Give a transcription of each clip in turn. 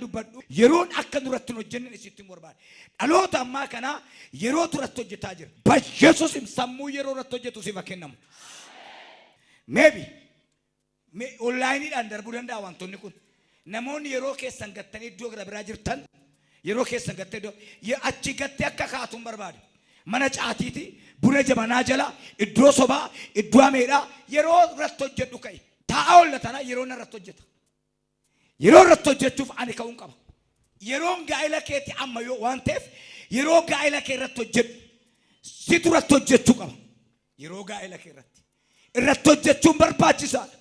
dubbadhu yeroon akka duratti hojjenne isitti morbaad dhaloota ammaa kana yeroo duratti hojjetaa jira Yesuus sammuu yeroo duratti hojjetu siif kennamu maybe online dhaan darbuu danda'a wantoonni kun namoonni yeroo keessan gattanii iddoo gara biraa jirtan yeroo keessan gattanii achi gattee akka kaatuun barbaadu mana caatiiti buna jabanaa jala iddoo sobaa iddoo ameedhaa yeroo irratti hojjedhu ka'e taa'aa ollatana yeroo irratti hojjeta yeroo irratti hojjechuuf ani ka'uun qaba yeroon gaa'ela keetti amma yoo waan ta'eef yeroo gaa'ela kee irratti hojjedhu si duratti hojjechuu qaba yeroo gaa'ela kee irratti hojjechuun barbaachisaadha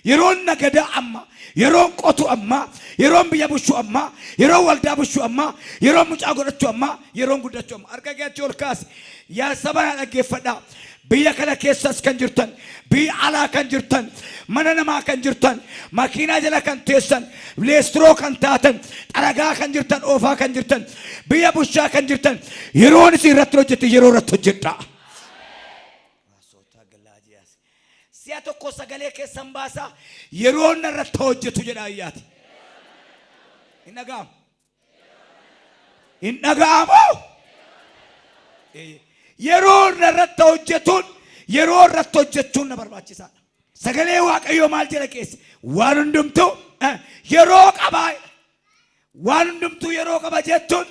yeroon nagada amma yeroon qotu amma yeroon biyya bushuu amma yeroon waldaa bushuu amma yeroon mucaa godhachuu amma yeroon guddachuu amma harka keetti ol kaasi yaa saba dhaggeeffadhaa biyya kana keessas kan jirtan biyya alaa kan jirtan mana namaa kan jirtan makiinaa jala kan teessan leestroo kan taatan xaragaa kan jirtan oofaa kan jirtan biyya bushaa kan jirtan yeroon isin irratti hojjette yeroo irratti hojjedhaa siya tokko sagalee keessan baasa yeroon irratti hojjetu jedha ayyaati hin dhaga'amu yeroon irratti hojjetuun yeroo irratti hojjechuun na barbaachisaadha sagalee waaqayyoo maal jedha keessa waan hundumtuu yeroo qabaa waan hundumtuu yeroo qaba jechuun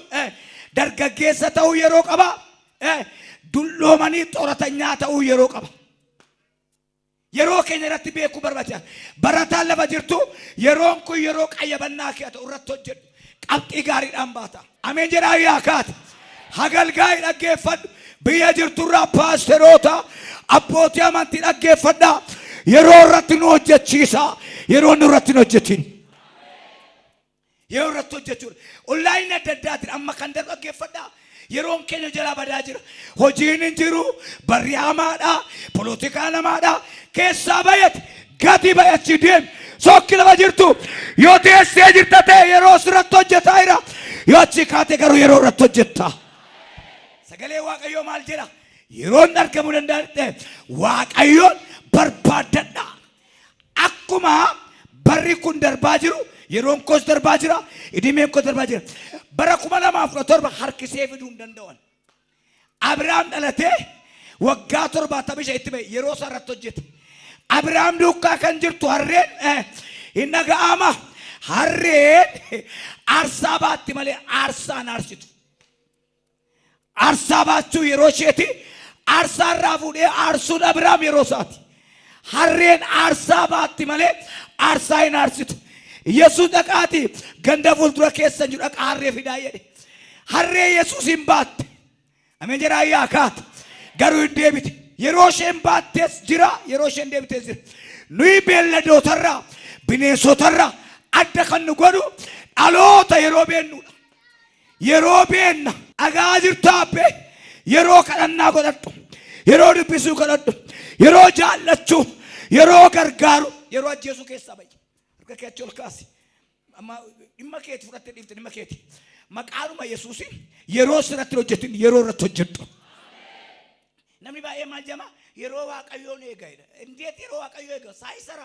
dargaggeessa ta'uu yeroo qaba dulloomanii xooratanyaa ta'uu yeroo qaba yeroo keenya irratti beekuu barbaachisa barataan lafa jirtu yeroon kun yeroo qayyabannaa kee ta'u irratti hojjedhu qabxii gaariidhaan baata ameen jedhaa yaa kaata hagalgaa'ii dhaggeeffadhu biyya jirturraa paasteroota abbootii amantii dhaggeeffadhaa yeroo irratti nu hojjechiisa yeroo nu irratti nu hojjetin yeroo irratti hojjechuudha online adda addaatiin amma kan darbu dhaggeeffadhaa yeroon keenya jalaa badaa jira hojiin hin jiru barri hamaadha polotikaa namaadha keessaa bayate gadi bayachi deem sokki lafa jirtu yoo teessee jirta ta'e yeroo irratti hojjetaa jira yoo achi kaate garuu yeroo irratti hojjetta sagalee waaqayyoo maal jedha yeroon argamuu danda'e waaqayyoon barbaadadha akkuma barri kun darbaa jiru yeroon koos darbaa jira idimeen koos darbaa jira bara 2017 harkisee fiduu hin danda'an Abrahaam dhalatee waggaa 75 itti ba'e yeroo sarratti hojjete Abrahaam duukaa kan jirtu harreen hin dhaga'ama harreen aarsaa baatti malee aarsaan aarsitu aarsaa baachuu yeroo isheeti aarsaa irraa fuudhee aarsuun Abrahaam yeroo isaati harreen aarsaa baatti malee aarsaa hin aarsitu Yesuus dhaqaati ganda fuuldura keessa jiru dhaqa harree fidaa jedhe harree Yesuus hin baatte ameen jedhaa yaa kaata garuu hin deebite yeroo isheen baattees jira yeroo isheen deebitees jira nuyi beelladootarraa bineensotarraa adda kan nu godhu dhaloota yeroo beennudha yeroo beenna dhagaa jirtaappe yeroo kadhannaa godhadhu yeroo dubbisuu godhadhu yeroo jaallachuu yeroo gargaaru yeroo ajjeesuu keessaa ba'i harka keetti ol kaasi amma dhimma keeti fudhattee dhiifte dhimma keeti maqaanuma Yesuusin yeroo sirratti hojjetin yeroo irratti hojjedhu namni baay'ee maal jedhama yeroo waaqayyoon eegaidha እንዴት yeroo waaqayyoo eega ሳይሰራ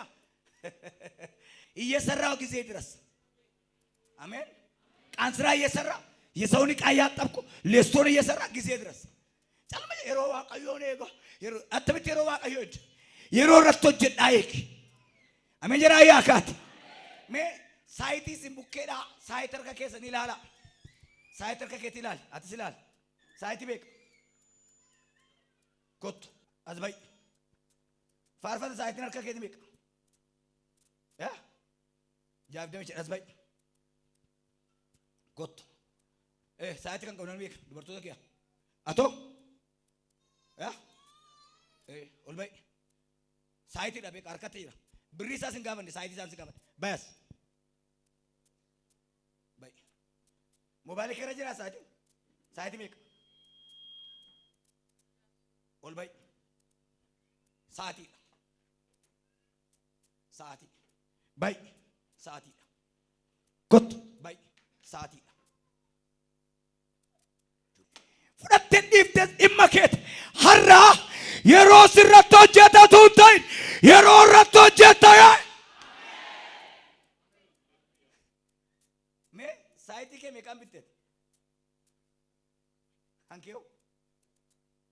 እየሰራው ጊዜ ድረስ አሜን ቃን ስራ እየሰራ የሰውን ዕቃ እያጠብኩ ሌስቶን እየሰራ ጊዜ ድረስ ጫልማ yeroo waaqayyoon eega yeroo አትብት yeroo waaqayyoo yeroo irratti hojjedhaa eegi አሜን ጀራ ያካት ሜ ሳይቲ ሲምቡኬዳ ሳይተርከ ከሰን ይላላ ሳይተርከ ከት ይላል አትስላል ሳይቲ ቤክ ኮት አዝባይ ፋርፈን ሳይተርከ ከት ቤክ ያ ያብደም አዝባይ ኮት ሳይቲ ከን ቆነን ቤክ ድበርቶ ተኪያ አቶ ያ ኦልባይ ሳይቲ ዳቤክ አርከተ ይራ ብሪሳ ስንጋበን ሳይቲ ሳን ስንጋበን ባያስ ባይ ሞባይል ከረጀራ ሳይቲ ሜክ ኦልባይ ሳቲ ባይ ሳቲ ኮት ባይ ሳቲ ፍረተ ዲፍተ ኢማኬት ሐራ የሮ ስረቶ ጀተቱ ታይ የሮ ረቶ ጀታያ ሜ saayitii kee meeqaan bitteet? Hankee hoo?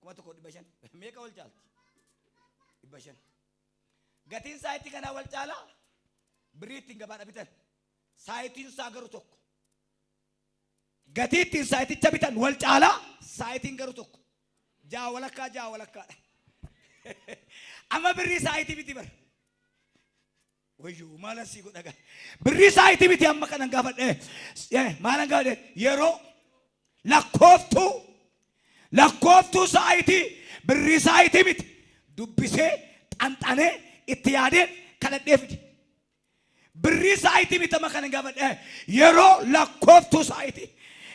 Kuma tokko 500. Meeqa wal caalti? 500. Gatiin saayitii kanaa wal caalaa? Birrii ittiin gabaadha bitan. Saayitiin isaa garuu tokko. Gatii ittiin saayiticha bitan wal caalaa? Saayitiin garuu tokko. Jaa walakkaadha. Amma birrii saayitii biti bara. Wayyuu maalan sii godha gaa. Birrii saayitii biti amma kanan gaafadhe. Maalan gaafadhe yeroo lakkooftuu saayitii birrii saayitii miti dubbisee xanxanee itti yaadeen kadhadhee fidi. Birrii saayitii miti amma kanan gaafadhe yeroo lakkooftuu saayitii.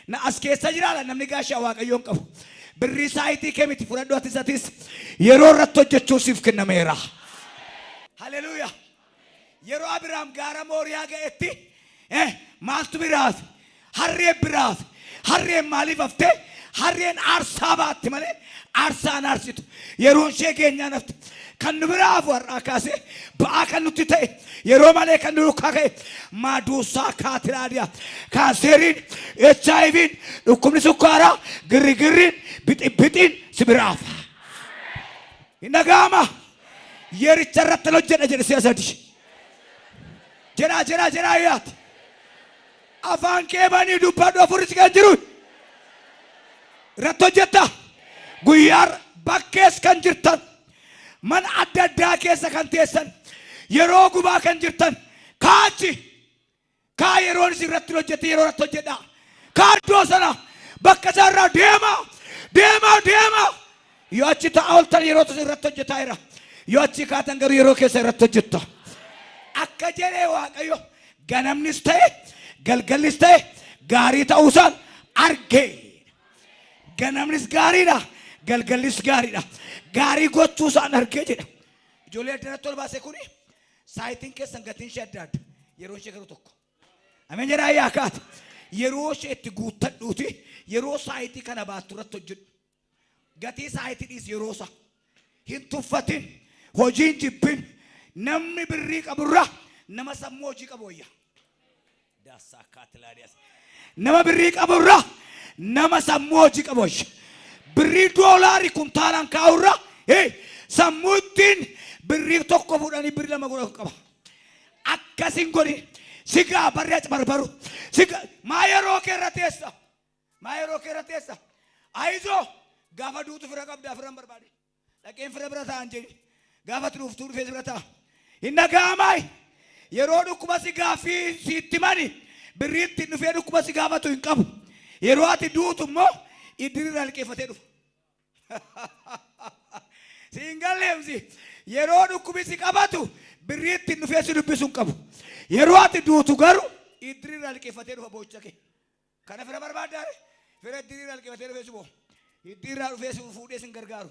Na as keessa jiraala namni gaashaa waaqayyoon qabu. Birrii saayitii kee miti fudhadhu atisatis yeroo irratti hojjechuu siif kennameera. Haleluuyaa. Yeroo Abrahaam gaara Mooriyaa ga'etti maaltu biraaf? Harreen biraaf. Harreen maaliif haftee? Harreen aarsaa baatti malee aarsaan aarsitu. Yeroon ishee keenyaan hafte. Kan nu biraaf warraa kaasee ba'aa kan nutti ta'e yeroo malee kan nu lukkaa ka'e maaduusaa kaatiraadiyaa kaanseeriin HIV'n dhukkubni sukkaaraa girrigirriin bixiin si biraaf. Hin dhaga'ama. Yericha irratti hojjedha jedhe si'a sadi. Jira yaati. Afaan kee banii dubbadhu afuris kan jiru. Irratti hojjetta. Guyyaa bakkees kan jirtan. Man adda addaa keessa kan teessan. Yeroo gubaa kan jirtan. Kaachi. Kaa yeroon isin irratti hojjette yeroo irratti hojjedha. Kaaddoo sana bakka isaarraa deema. Yoo achi ta'a oltan yeroo isin irratti hojjetaa jira. Yoo achi kaatan garuu yeroo keessa irratti hojjetta. Akka jedhee waaqayyo ganamnis ta'e galgallis ta'e gaarii ta'uusaan argee. Ganamnis gaariidha, galgallis gaariidha. Gaarii gochuusaan argee jedha. Ijoollee addanatti ol baasee kuni saayitiin keessan gatiin ishee adda adda. Yeroo ishee garuu tokko. Ameen jedhaa yaakaati. Yeroo ishee itti guuttadhuuti yeroo saayitii kana baattu irratti hojjedhu. Gatii saayitii dhiis yeroo isaa. Hin tuffatin, hojiin jibbin. Namni birrii qaburraa nama sammuu hojii qabu wayya. Daasaa kaatilaadiyas. Nama birrii qaburraa nama sammuu hojii qabu wayya. Birrii doolaarii kuntaalaan kaa'urraa sammuu ittiin birrii tokko fuudhanii birrii lama godhu qaba. Akkasin godhi sigaa barri barbaru. Maa yeroo keerra teessa. Ayizoo gaafa duutu fira qabdaa firan barbaade. Dhaqeen fira bira ta'an jedhi. Gaafa turuuftuu dhufee bira ta'a. Hin dhaga'amaayi. Yeroo dhukkuba si gaaffii sitti mani birriitti dhufee dhukkuba si gaafatu hin qabu. Yeroo ati duutu immoo iddirri halqeeffatee dhufa. Si hin galleemsi. Yeroo dhukkubi si qabatu birriitti dhufee si dubbisu hin qabu. Yeroo ati duutu garuu iddirri halqeeffatee dhufa boocha kee. Kana fira barbaaddaare fira iddirri halqeeffatee dhufee si boo. Iddirraa dhufee si fuudhee si hin gargaaru.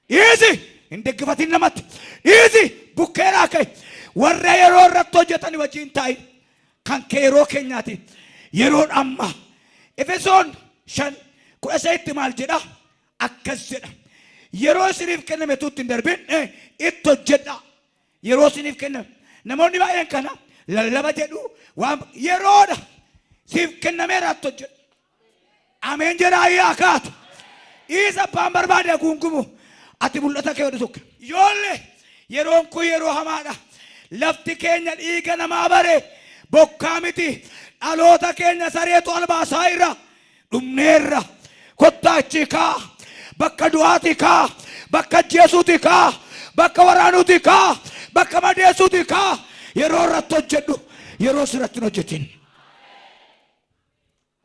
Easy in deeggafatiin namatti. Easy bukkeedhaa ka'e. Warra yeroo irratti hojjetani wajjin taa'in kan kee yeroo keenyaati. Yeroo ammaa. Efesoon 5:18 maal jedha? Akkas jedha. Yeroo isiniif kenname tuutti hin darbin itti hojjedha. Yeroo isiniif kenname. Namoonni baay'een kana lallaba jedhu waan yeroodha. Siif kennameera itti hojjedha. Ameen jedhaa yaakaata. Isa abbaan barbaade guungumu. Ati mul'ata kee hodhu ijoollee yeroon kun yeroo hamaadha. Lafti keenya dhiiga namaa bare bokkaa miti. Dhaloota keenya sareetu albaasaa irra dhumneerra. Kottaa achi kaa. Bakka du'aati kaa. Bakka ajjeesuuti kaa. Bakka waraanuuti kaa. Bakka madeessuuti kaa. Yeroo irratti hojjedhu yeroo sirratti hin hojjetin.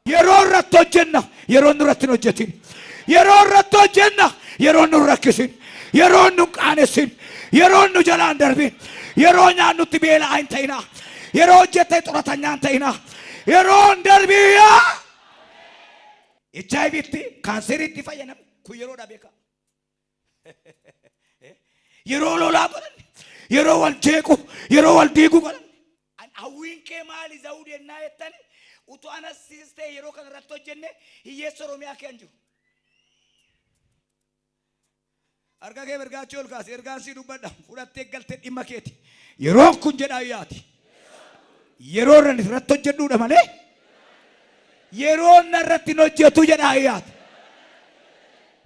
Yeroo irratti hojjenna yeroo irratti hin hojjetin. Yeroo irratti hojjenna yeroo nu rakkisin. Yeroo nu qaanessin. Yeroo nu jalaan darbin. Yeroo nyaannutti beelaa hin ta'inaa. Yeroo hojjettee xuratanyaa hin ta'inaa. Yeroo darbiyaa. HIV'tti kaanseeriitti fayyadamu kun yeroodha beekaa. Yeroo lolaa godhan. Yeroo wal jeequ. Yeroo wal diigu godhan. Hawwiin kee maali zawudii ennaa jettani utuu anas siistee yeroo kana irratti hojjenne hiyyeessa Oromiyaa kee hin jiru. Arga kee mirgaachuu ol kaase ergaan sii dubbadha fudhattee galtee dhimma keeti. Yeroon kun jedhaa yaati. Yeroo irratti hojjedhuudha malee yeroon narratti hojjetu jedha ayyaat.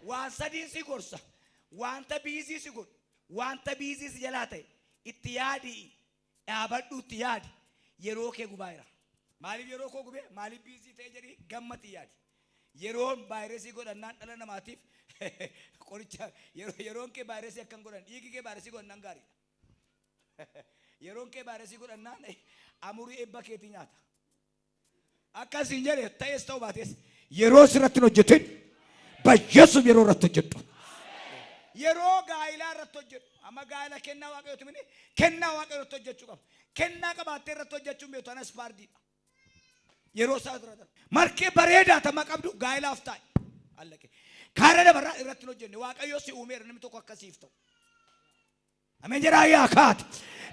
Waan sadii si gorsa. Wanta biizii si godhu. Wanta biizii si jalaa ta'e itti yaadi. Dhaabadhu itti yaadi. Yeroo kee gubaayira. Maaliif yeroo koo gubee? Maaliif biizii ta'e jedhii gammatti yaadi. Yeroon vaayirasii godhannaan dhala namaatiif qoricha yeroon kee vaayirasii akkan godhan dhiigi kee vaayirasii godhannaan gaariidha. Yeroon kee vaayirasii godhannaan amurii eebba keetii nyaata. Akkasiin jedhe ta'es ta'uu baates yeroo sirratti hojjetin bajjeessuuf yeroo irratti hojjettu. Yeroo gaa'ilaa irratti hojjettu. Amma gaa'ila kennaa waaqayyooti mini kennaa waaqayyooti hojjechuu qaba. Kennaa qabaattee irratti hojjechuun beektu anas paardiidha. Yeroo isaa dura markee bareedaa tama qabdu gaa'ilaaf ta'i. Allaqe. Kaara dabarraa irratti hojjenne waaqayyoo si uumeera namni tokko akkasiif ta'u. Ameen jedhaa yaa kaati.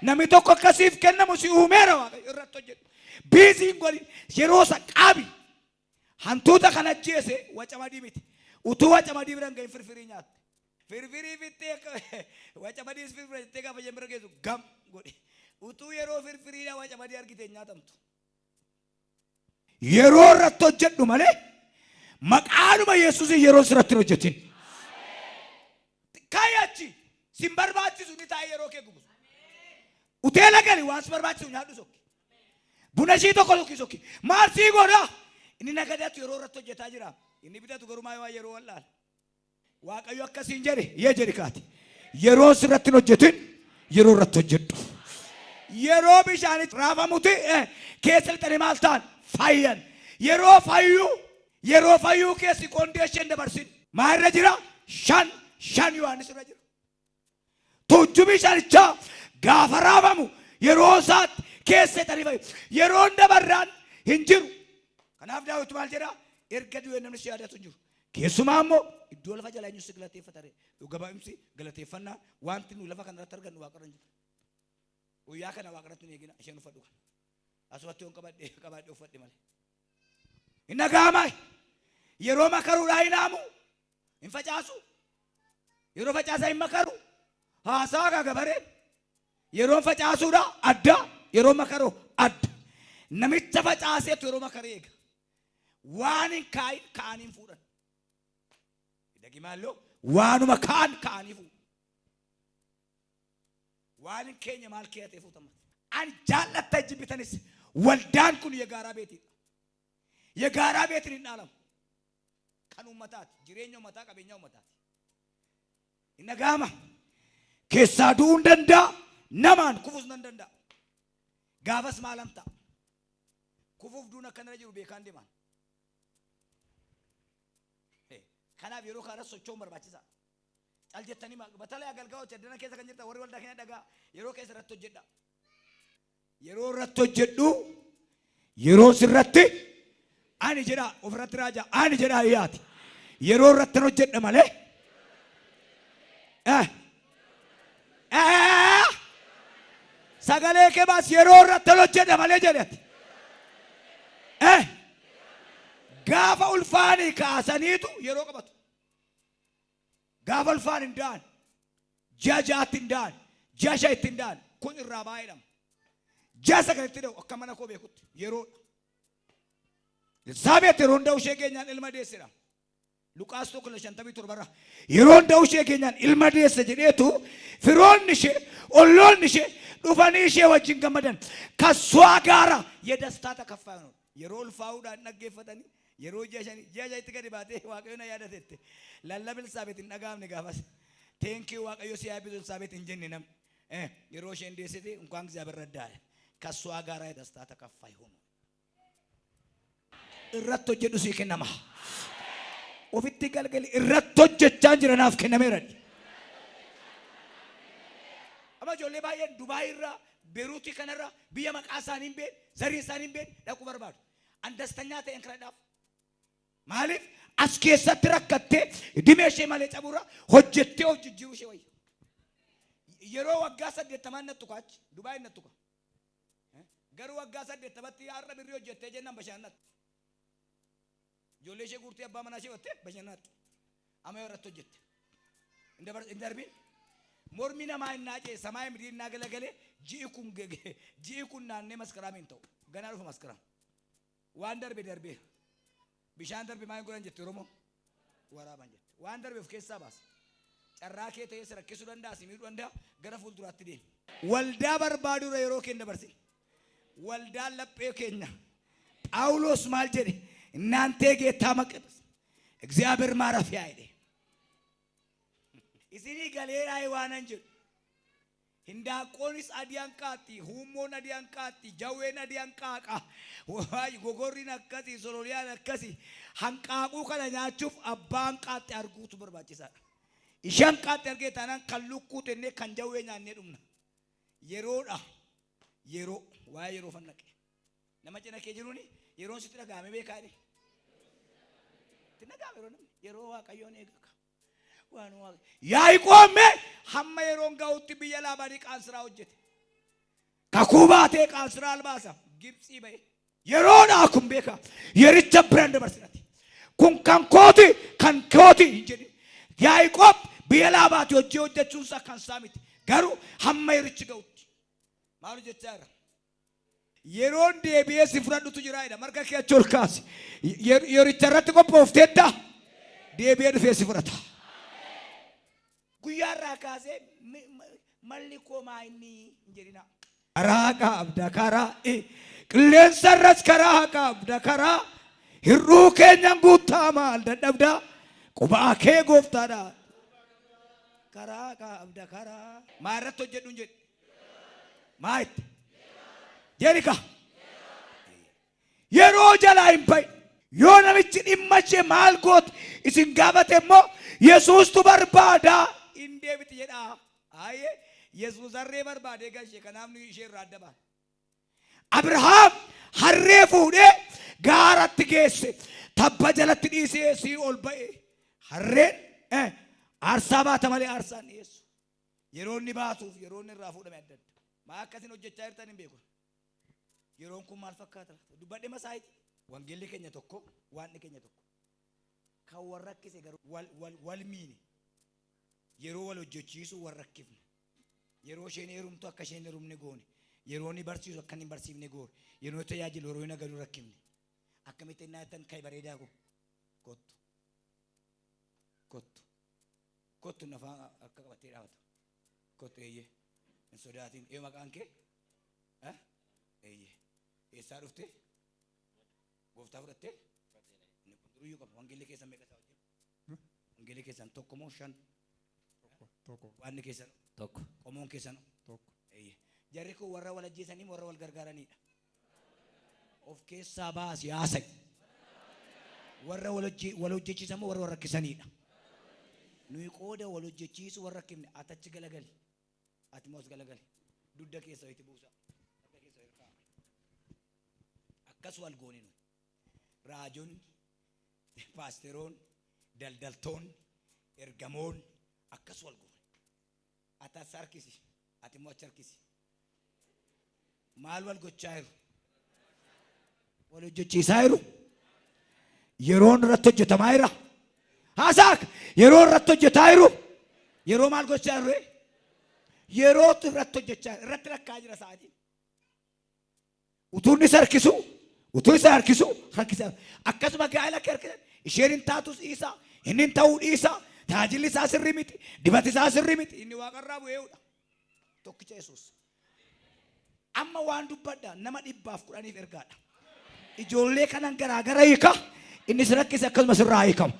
Namni tokko akkasiif kennamu si uumeera waaqayyo irratti hojjennu. Biiziin godhi yeroo isa qaabi. Hantuuta kana ajjeese wacamadii miti. Utuu wacamadii biraan ga'in firfirii nyaatte. Firfirii bittee wacamadiis firfirii jettee gaafa jembira geessu gam godhi. Utuu yeroo firfiriidha wacamadii argite nyaatamtu. Yeroo irratti hojjedhu malee maqaanuma Yesuus yeroo sirratti hojjetin. Kaayachi sin barbaachisu ni taa'e yeroo kee gubu. Uteela gali waan si barbaachisu nyaadhu sokki. Buna shii tokko sokki. Maal sii godha? Inni nagadatu yeroo irratti hojjetaa jira. Inni bitatu garumaa waa yeroo wallaala. Waaqayyo akkasiin jedhe yee jedhi kaati. Yeroo sirratti hojjetin yeroo irratti hojjedhu. Yeroo bishaanitti raafamuti keessa lixanii maal ta'an? Fayyan. Yeroo fayyuu keessi kondeeshin dabarsin. Maalirra jira? Shan Yohaannis irra jira. Tuujjubii shanichaa gaafa raafamu yeroo isaatti keessa lixanii fayyu. Yeroon dabarraan hin jiru. Kanaaf Daawit maal jedha? Erga du'e namni si yaadatu hin jiru. Keessumaa immoo iddoo lafa jalaa eenyusi galateeffatare. Gabaa'imsi galateeffannaa wanti nu lafa kanarratti argannu waaqarra hin jiru. Guyyaa kana waaqarratti hin eegina isheen uffadhu kana. Asumatti yoon qabaadhee uffadhe malee. Inni dhaga'amaa yeroo makaruudhaa hin haamu hin facaasu. Yeroo facaasaa hin makaru haasaa gagabaree. Yeroo facaasuudha adda yeroo makaroo adda. Namicha facaaseetu yeroo makaree eega. Waan hin kaa'aniin fuudhan. Dhagimaallee waanuma kaa'anii fuudhan. Waan hin keenya maal keeyatee fuutama. Ani jaallatta jibbitanis waldaan kun የጋራ ቤት የጋራ ቤት እንናለም ቀኑ መታት ጅሬኛው መታ ቀበኛው መታት እነጋማ ከሳዱ እንደንዳ ነማን ኩፉስ እንደንዳ ጋፈስ ማለምታ ኩፉፍ ዱነ ከነጅሩ ቤካንዴ ማን ከናብ የሮ ካረሶቸው መርባችሳ ጫልጀተኒ በተለይ አገልጋዮች ደነ ከሰ ከንጀታ ወሪ ወልዳ ከነ ደጋ የሮ ከሰ ረቶ ጀዳ yeroo irratti hojjedhu yeroo sirratti ani jedha ofirratti raaja ani jedha yaati yeroo irratti hojjedha malee sagalee kee baas yeroo irratti hojjedha malee jedhati gaafa ulfaanii kaasaniitu yeroo qabatu gaafa ulfaan hin daan jajaatti hin daan jasha itti hin daan kun irraa baay'edhama. Jasa kanatti da'u akka mana koo beekutti yeroo Elizaabeet yeroo da'u ishee keenyaan ilma deessedha. Luqaas 1:57 yeroo da'u ishee keenyaan ilma deesse jedheetu firoonni ishee olloonni ishee dhufanii ishee wajjin gammadan kaswaa gaara የደስታ ተካፋይ ነው. yeroo ulfaa'uudhaan dhaggeeffatanii yeroo jaja itti gadi baatee waaqayyoon yaadatetti lallaba Elizaabeet hin dhaga'amne gaafas teenkii waaqayyo si yaabisu Elizaabeet hin jenne namni yeroo isheen deessite እንኳን እግዚአብሔር ረዳህ ከሷ ጋር የደስታ ተካፋይ ሆኖ እረቶ ጀዱ ሲከነማ ኦፊት ገልገል እረቶ ጀቻን ጅረናፍ ከነመረድ አማ ጆሌ ባየን ዱባይራ ቤሩቲ ከነራ ቢያ መቃሳኒን ቤ ዘሪሳኒን ቤ ደቁ በርባዱ አንደስተኛ ተንክረዳፍ ማሊፍ አስኬሰት ረከቴ ዲሜሼ ማለ ጨቡራ ሆጀቴ ሆጅጂው ሸይ የሮ ወጋ ሰደተማን ነጥቋች ዱባይ ነጥቋ ገሩ ወጋ ሰደተበት ያረ ቢሪዮ ጀቴ ጀናም በሻናት ጆሌሼ ጉርቲ አባ መናሼ ወቴ በሻናት አማየረቶ ጀቴ እንደርቢ ሞርሚና ማይናጬ ሰማይ ምድሪና ገለገሌ ጂኩን ናኔ መስከራሜን ተው ገና ሩፍ መስከራም ዋንደር በደርቤ bishaan darbe maal godhan jette Oromoo waraaban jette waan darbe of keessaa baas carraa kee ta'ee rakkisuu danda'a simii danda'a gara fuulduraatti deemi waldaa barbaaduu yeroo keenya dabarsi waldaan laphee keenya ጳውሎስ ማል ጀደ እናንተ ጌታ መቅደስ እግዚአብሔር ማረፊያ አይደ እስኒ ገሌራ ይዋናን ጀ hindaaqoonis adiyanqaatti huummoon adiyanqaatti jawween adiyanqaaqa waay gogorriin akkasii sololiyaan akkasii hanqaaquu kana nyaachuuf abbaan qaaxxe arguutu barbaachisaadha ishaan qaaxxe argee taanaan kan lukkuu tennee kan jawwee nyaannee dhumna yeroodha yeroo waa'ee yeroo fannaqe nama cina kee jiruuni yeroon sitti dhagaame beekaadhe sitti dhagaame yeroo waaqayyoon eegaka ያዕቆብ ሐመ የሮን ጋውት ብየላ ባዲ ቃል ስራ ወጀተ ከኩባቴ ቃል ስራ አልባሳ ግብጽ በይ የሮን አኩም ቤካ የሪቸ ብራንድ በርስነት ኩን ካንኮቲ ካንኮቲ እንጂ ያዕቆብ ብየላ ባቲ ወጀቹን ሳ ካንሳሚት ጋሩ ሐመ የሪች ጋውት ማሉ ጀቻራ የሮን ዴቢኤስ ፍራዱቱ ጅራይዳ መርከከ ቾልካስ የሪቸረት ቆፖፍቴዳ ዴቢኤ ፌስ ፍራታ Guyyaarraa kaasee malli koomaa inni jedhina. Karaa qabda karaa qilleensarras karaa qabda karaa hir'uu keenyan guutaa maal dadhabda qubaa kee gooftaadha. Karaa qabda karaa maarratti hojjedhu jedhu maayitti jedhika yeroo jalaa hin ba'i yoo namichi dhimma ishee maal gootu isin gaafate immoo Yesuustu barbaada. Deebiti jedha ayee Yesuus harree barbaade galchee kanaafni ishee irraa adda ba'a. Abrahaam harree fuudhee gaaratti geesse tabba jalatti dhiisee sii ol ba'e harreen aarsaa baata malee aarsaan dhiyeessu yeroo inni baatuuf yeroo inni irraa fuudhame adda adda maa akkasiin hojjechaa jirtan hin beeku yeroon kun maal fakkaata dubbadhe masaayiti wangeelli keenya tokko waanni keenya tokko kan warra akkise garuu wal miine yeroo wal hojjechiisu warrakkifne yeroo isheen heerumtu akka isheen heerumne goone yeroo inni barsiisu akka inni barsiifne goone yeroo tajaajilu yeroo inni gadu rakkifne akkamitti naatan kay bareedaa kottu nafa akka qabatee dhaabatu kottu eeyyee hin sodaatin ee maqaan kee eeyyee eessaa dhufte gooftaa fudhattee inni kun duruyyuu qaba wangeelli keessan meeqa isaa hojjetu wangeelli keessan tokko moo shan Toko. Wanni keessan tokko. Qomoon keessan tokko. Jarri kun warra wal ajjeesanii warra wal gargaaranidha. Of keessaa baas yaasai. Warra wal hojjechiisan warra wal rakkisanidha. Nuyi qooda wal hojjechiisu warra rakkifne atachi galagali. Ati moos galagali. Dudda keessa itti buusa. Dudda keessa irraa. Akkas wal goone nuyi. Raajoon, paasteroon, daldaltoon, ergamoon akkas wal goone. Ata sarkisi ati mo charkisi maal wal gochaayiru wal hojjechiisaayiru yeroon irratti hojjetamaayiru haasaak yeroon irratti hojjetaayiru yeroo maal gochaayiru yeroo irratti hojjechaayiru irratti rakkaa jira sa'aatiin utuu inni sarkisu utuu isa harkisu rakkisa akkasuma gaa'ela kerkisan isheen hin taatus dhiisa inni hin ta'uu dhiisa taajilli isaa sirrii miti dibati isaa sirrii miti inni waaqarraa bu'eedha tokkicha Yesuus amma waan dubbadha nama 110 ergaadha ijoollee kanan garaagara hiika inni sirakkise akkasuma sirraa hiikamu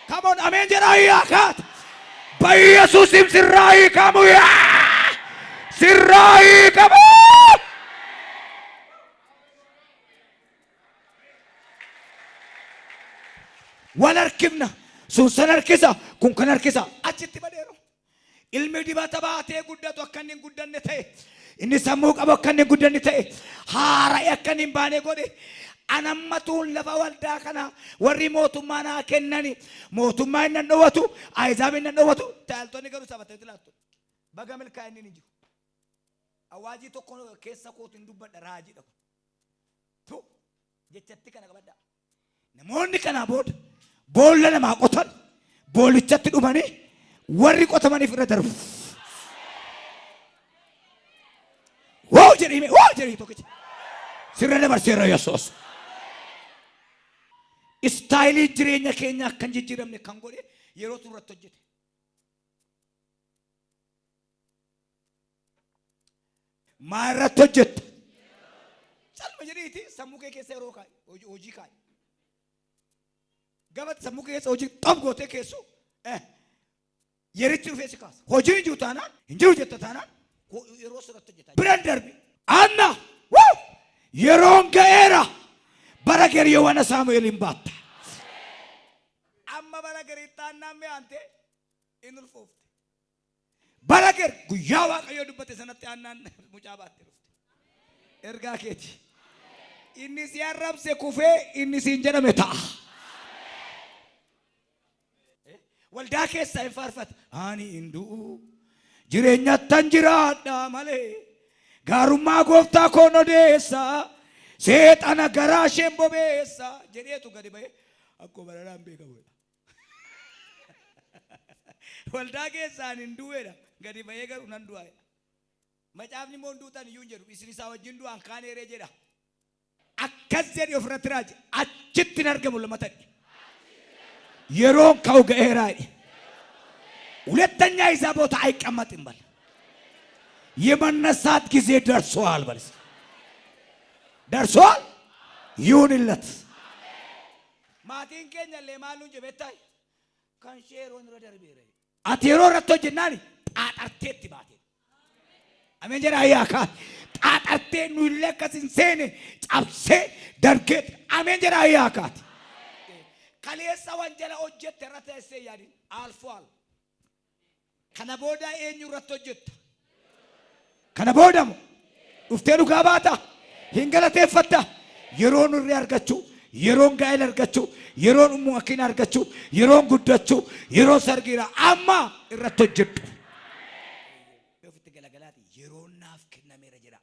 come on ameen jedhaa hiikaat በኢየሱስም sirraa hiikamu sirraa hiikamu wal harkifna sun san harkisa kun kan harkisa achitti badeero ilmi dibata baatee guddatu akka inni guddanne ta'e inni sammuu qabu akka inni guddanne ta'e haara'ee akka inni baane godhe anammatuun lafa waldaa kana warri mootummaa naa kennani mootummaa inni dhowwatu ayzaab inni dhowwatu taaltonni garuu sabatee tilaattu baga milkaa inni ni jiru awaajii tokko keessa kootiin dubbadha raajiidha tu jechatti kana qabadha namoonni kana boolla namaa qotan boolichatti dhumanii warri qotamaniif irra darbu woo jedhii tokkicha sirra dabarseera Yesuus istaayilii jireenya keenya kan jijjiiramne kan godhe yeroo turratti hojjete. Maarratti hojjette. Salma jedhiiti sammuu kee keessa yeroo kaa'i hojii kaa'i. Gabatti sammuu kee keessa hojii xab gootee keessu yerichi dhufee si kaasa. Hojiin jiru taanaan hin jiru jetta taanaan yeroo sirratti hojjetaa. Biraan darbe Anna yeroon ga'eera bara geriyoowwan Saamu'eeliin baatta. Amma bara geriitti Annaan mi'aante in ulfoofte. Bara ger guyyaa Waaqayyoo dubbate sanatti Annaan mucaa baatte dhufte. Ergaa keeti. Inni si arrabse kufee inni siin jedhame ta'a. Waldaa keessa hin faarfatu. Ani hinduu jireenyattan jiraadha malee gaarummaa gooftaa koon odeessa seexana garaa isheen bobeessa jedheetu gadi ba'e akkuma baradhaan beekamu. Waldaa keessaan hin du'eedha gadi ba'ee garuu nan du'aa. Macaafni moo duutan iyyuu hin jedhu isin isaa wajjin du'aan kaan eeree jedha. Akkas jedhi ofirratti raaje achitti hin argamu lamatadhi. የሮን ካው ገራይ ሁለተኛ ይዛ ቦታ አይቀመጥም በል የመነሳት ጊዜ ደርሷል በል ደርሷል ይሁንለት ማቲን ከኛ ለማሉን ጀበታይ ካንሼሮን ረደርቤረ አቴሮ ረቶ ጀናኒ ጣጣርቴት ባቴ አሜን ጀራ ያካ ጣጣርቴ ኑለከስን ሴኔ ጫብሴ ደርገት አሜን ጀራ ያካት Kaleessa wanjala hojjette irratti essee yaadin alfual. Kana booda eenyu irratti hojjetta? Kana booda moo dhuftee dhugaa baata? Hin galateeffatta? Yeroon irree argachuu, yeroon gaa'ela argachuu, yeroon umuukin argachuu, yeroon guddachuu, yeroon sargiira amma irratti hojjettu. Ofitti galagalaati yeroon naaf kennameera jedha.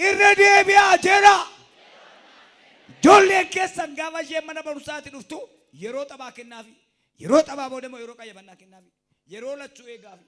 Irra deebi'aa jedha. Jolle keessan gaafa ishee mana barumsaatti dhuftu yeroo taphaa kennaafi yeroo taphaa booda immoo yeroo qayyabannaa kennaafi yeroo lachuu eegaafi